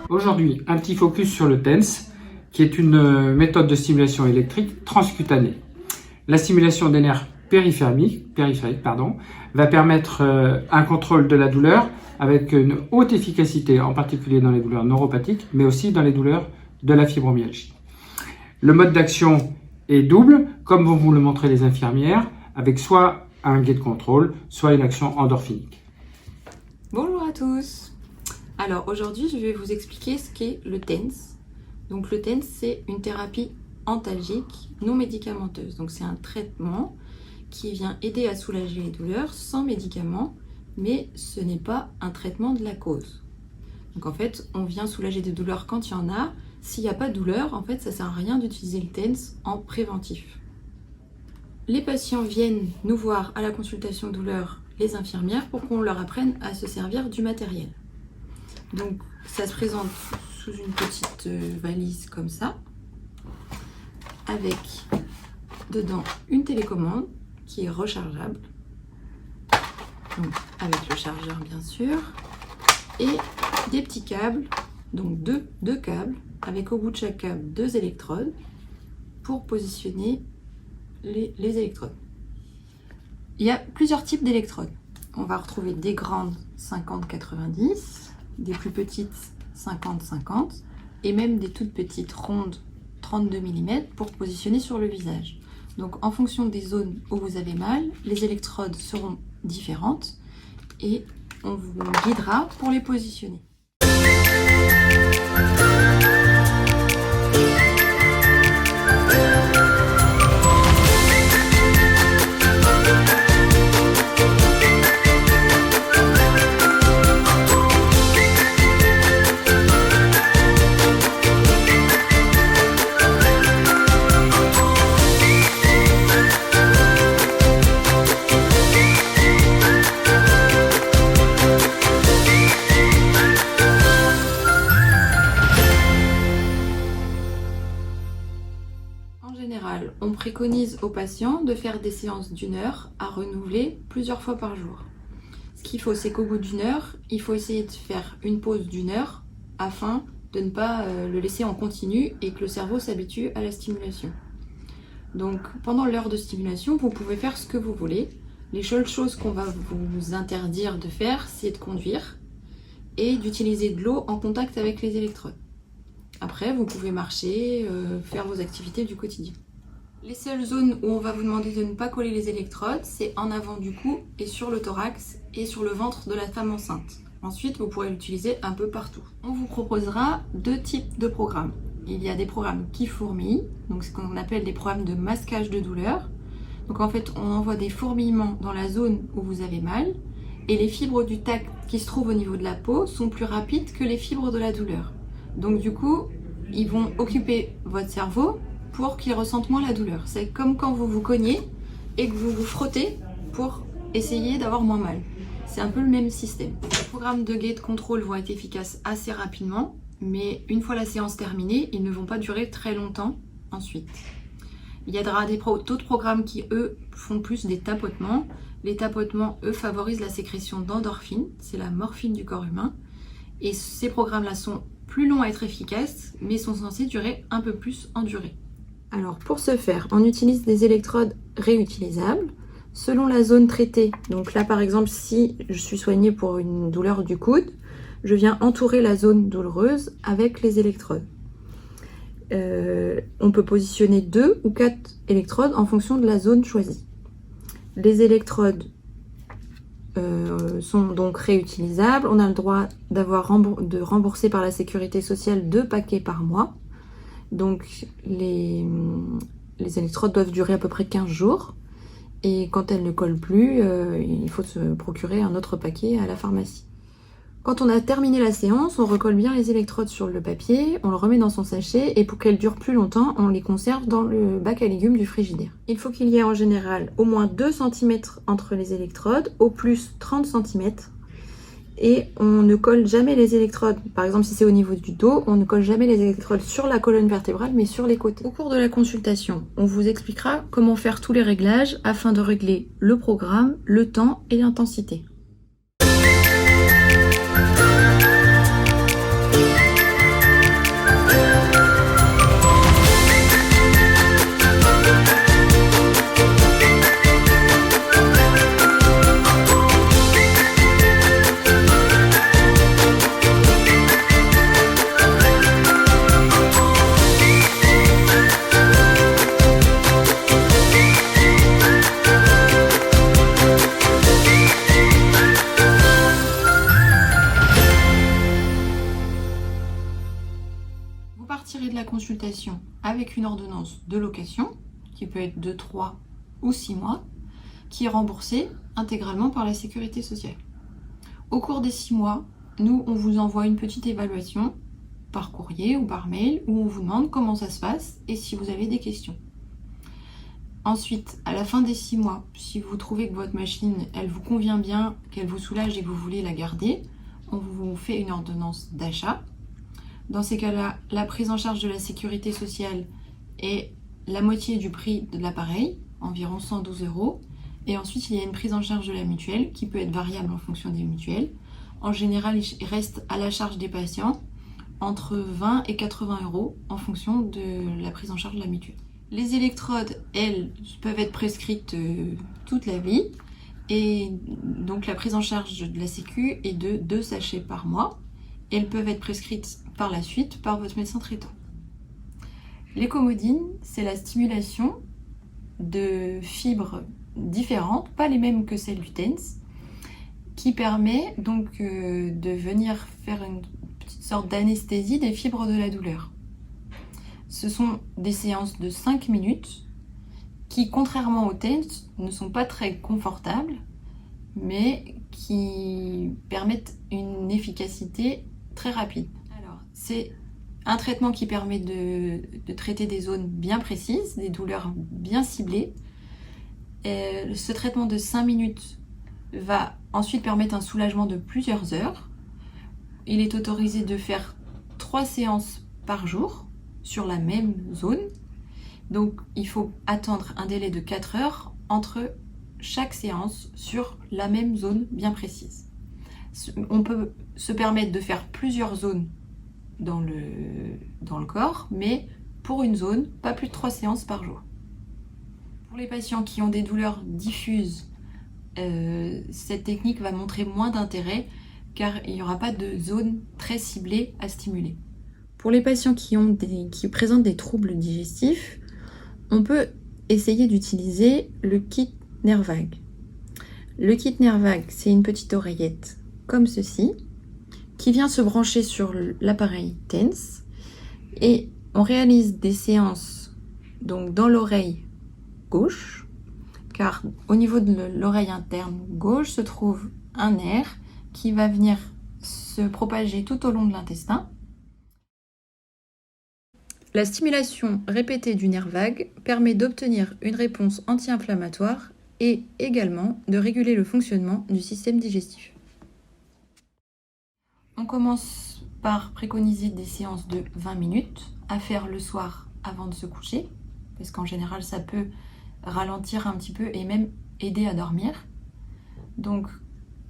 Aujourd'hui, un petit focus sur le TENS, qui est une méthode de stimulation électrique transcutanée. La stimulation des nerfs périphériques, va permettre un contrôle de la douleur avec une haute efficacité, en particulier dans les douleurs neuropathiques, mais aussi dans les douleurs de la fibromyalgie. Le mode d'action est double, comme vont vous le montrer les infirmières, avec soit un gate control, soit une action endorphinique. Bonjour à tous. Alors aujourd'hui, je vais vous expliquer ce qu'est le TENS. Donc le TENS, c'est une thérapie antalgique non médicamenteuse. Donc c'est un traitement qui vient aider à soulager les douleurs sans médicaments, mais ce n'est pas un traitement de la cause. Donc en fait, on vient soulager des douleurs quand il y en a. S'il n'y a pas de douleur, en fait, ça ne sert à rien d'utiliser le TENS en préventif. Les patients viennent nous voir à la consultation douleur, les infirmières, pour qu'on leur apprenne à se servir du matériel. Donc ça se présente sous une petite valise comme ça, avec dedans une télécommande qui est rechargeable, donc avec le chargeur bien sûr, et des petits câbles, donc deux câbles, avec au bout de chaque câble 2 électrodes pour positionner les électrodes. Il y a plusieurs types d'électrodes. On va retrouver des grandes 50-90, des plus petites 50-50 et même des toutes petites rondes 32 mm pour positionner sur le visage. Donc en fonction des zones où vous avez mal, les électrodes seront différentes et on vous guidera pour les positionner. On préconise aux patients de faire des séances d'1 heure à renouveler plusieurs fois par jour. Ce qu'il faut, c'est qu'au bout d'1 heure, il faut essayer de faire une pause d'1 heure afin de ne pas le laisser en continu et que le cerveau s'habitue à la stimulation. Donc pendant l'heure de stimulation, vous pouvez faire ce que vous voulez. Les seules choses qu'on va vous interdire de faire, c'est de conduire et d'utiliser de l'eau en contact avec les électrodes. Après, vous pouvez marcher, faire vos activités du quotidien. Les seules zones où on va vous demander de ne pas coller les électrodes, c'est en avant du cou et sur le thorax et sur le ventre de la femme enceinte. Ensuite, vous pourrez l'utiliser un peu partout. On vous proposera 2 types de programmes. Il y a des programmes qui fourmillent, donc ce qu'on appelle des programmes de masquage de douleur. Donc en fait, on envoie des fourmillements dans la zone où vous avez mal et les fibres du tact qui se trouvent au niveau de la peau sont plus rapides que les fibres de la douleur. Donc du coup, ils vont occuper votre cerveau pour qu'il ressente moins la douleur. C'est comme quand vous vous cognez et que vous vous frottez pour essayer d'avoir moins mal. C'est un peu le même système. Les programmes de gate control vont être efficaces assez rapidement, mais une fois la séance terminée, ils ne vont pas durer très longtemps ensuite. Il y aura d'autres programmes qui, eux, font plus des tapotements. Les tapotements, eux, favorisent la sécrétion d'endorphine, c'est la morphine du corps humain. Et ces programmes-là sont plus longs à être efficaces, mais sont censés durer un peu plus en durée. Alors pour ce faire, on utilise des électrodes réutilisables selon la zone traitée. Donc là par exemple, si je suis soignée pour une douleur du coude, je viens entourer la zone douloureuse avec les électrodes. On peut positionner 2 ou 4 électrodes en fonction de la zone choisie. Les électrodes sont donc réutilisables. On a le droit de rembourser par la sécurité sociale 2 paquets par mois. Donc les électrodes doivent durer à peu près 15 jours et quand elles ne collent plus, il faut se procurer un autre paquet à la pharmacie. Quand on a terminé la séance, on recolle bien les électrodes sur le papier, on le remet dans son sachet et pour qu'elles durent plus longtemps, on les conserve dans le bac à légumes du frigidaire. Il faut qu'il y ait en général au moins 2 cm entre les électrodes, au plus 30 cm. Et on ne colle jamais les électrodes. Par exemple, si c'est au niveau du dos, on ne colle jamais les électrodes sur la colonne vertébrale, mais sur les côtés. Au cours de la consultation, on vous expliquera comment faire tous les réglages afin de régler le programme, le temps et l'intensité. sortirez de la consultation avec une ordonnance de location, qui peut être de 3 ou 6 mois, qui est remboursée intégralement par la Sécurité sociale. Au cours des 6 mois, nous, on vous envoie une petite évaluation par courrier ou par mail où on vous demande comment ça se passe et si vous avez des questions. Ensuite, à la fin des 6 mois, si vous trouvez que votre machine, elle vous convient bien, qu'elle vous soulage et que vous voulez la garder, on vous fait une ordonnance d'achat. Dans ces cas-là, la prise en charge de la sécurité sociale est la moitié du prix de l'appareil, environ 112 €. Et ensuite, il y a une prise en charge de la mutuelle qui peut être variable en fonction des mutuelles. En général, il reste à la charge des patients entre 20 et 80 € en fonction de la prise en charge de la mutuelle. Les électrodes, elles, peuvent être prescrites toute la vie. Et donc la prise en charge de la Sécu est de 2 sachets par mois. Elles peuvent être prescrites par la suite par votre médecin traitant. L'écomodine, c'est la stimulation de fibres différentes, pas les mêmes que celles du TENS, qui permet donc de venir faire une petite sorte d'anesthésie des fibres de la douleur. Ce sont des séances de 5 minutes qui, contrairement au TENS, ne sont pas très confortables, mais qui permettent une efficacité très rapide. Alors, c'est un traitement qui permet de traiter des zones bien précises, des douleurs bien ciblées. Et ce traitement de 5 minutes va ensuite permettre un soulagement de plusieurs heures. Il est autorisé de faire 3 séances par jour sur la même zone. Donc il faut attendre un délai de 4 heures entre chaque séance sur la même zone bien précise. On peut se permettre de faire plusieurs zones dans le corps, mais pour une zone, pas plus de 3 séances par jour. Pour les patients qui ont des douleurs diffuses, cette technique va montrer moins d'intérêt car il n'y aura pas de zone très ciblée à stimuler. Pour les patients qui présentent des troubles digestifs, on peut essayer d'utiliser le kit Nervag. Le kit Nervag, c'est une petite oreillette comme ceci, qui vient se brancher sur l'appareil TENS, et on réalise des séances donc dans l'oreille gauche, car au niveau de l'oreille interne gauche se trouve un nerf qui va venir se propager tout au long de l'intestin. La stimulation répétée du nerf vague permet d'obtenir une réponse anti-inflammatoire et également de réguler le fonctionnement du système digestif. On commence par préconiser des séances de 20 minutes à faire le soir avant de se coucher, parce qu'en général ça peut ralentir un petit peu et même aider à dormir. Donc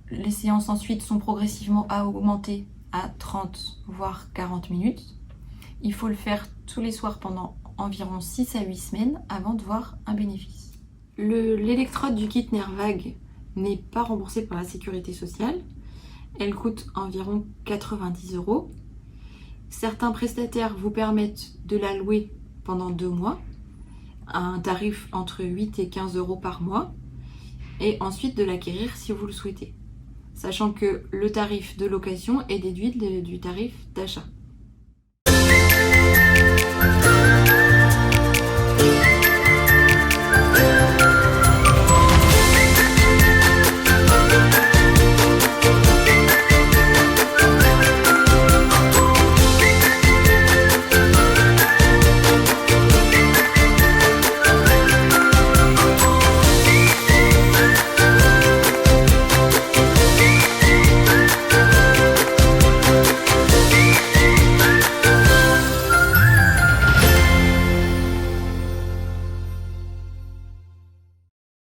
les séances ensuite sont progressivement à augmenter à 30 voire 40 minutes. Il faut le faire tous les soirs pendant environ 6 à 8 semaines avant de voir un bénéfice. L'électrode du kit Nervag n'est pas remboursée par la Sécurité sociale. Elle coûte environ 90 €. Certains prestataires vous permettent de la louer pendant 2 mois, à un tarif entre 8 et 15 € par mois, et ensuite de l'acquérir si vous le souhaitez, sachant que le tarif de location est déduit du tarif d'achat.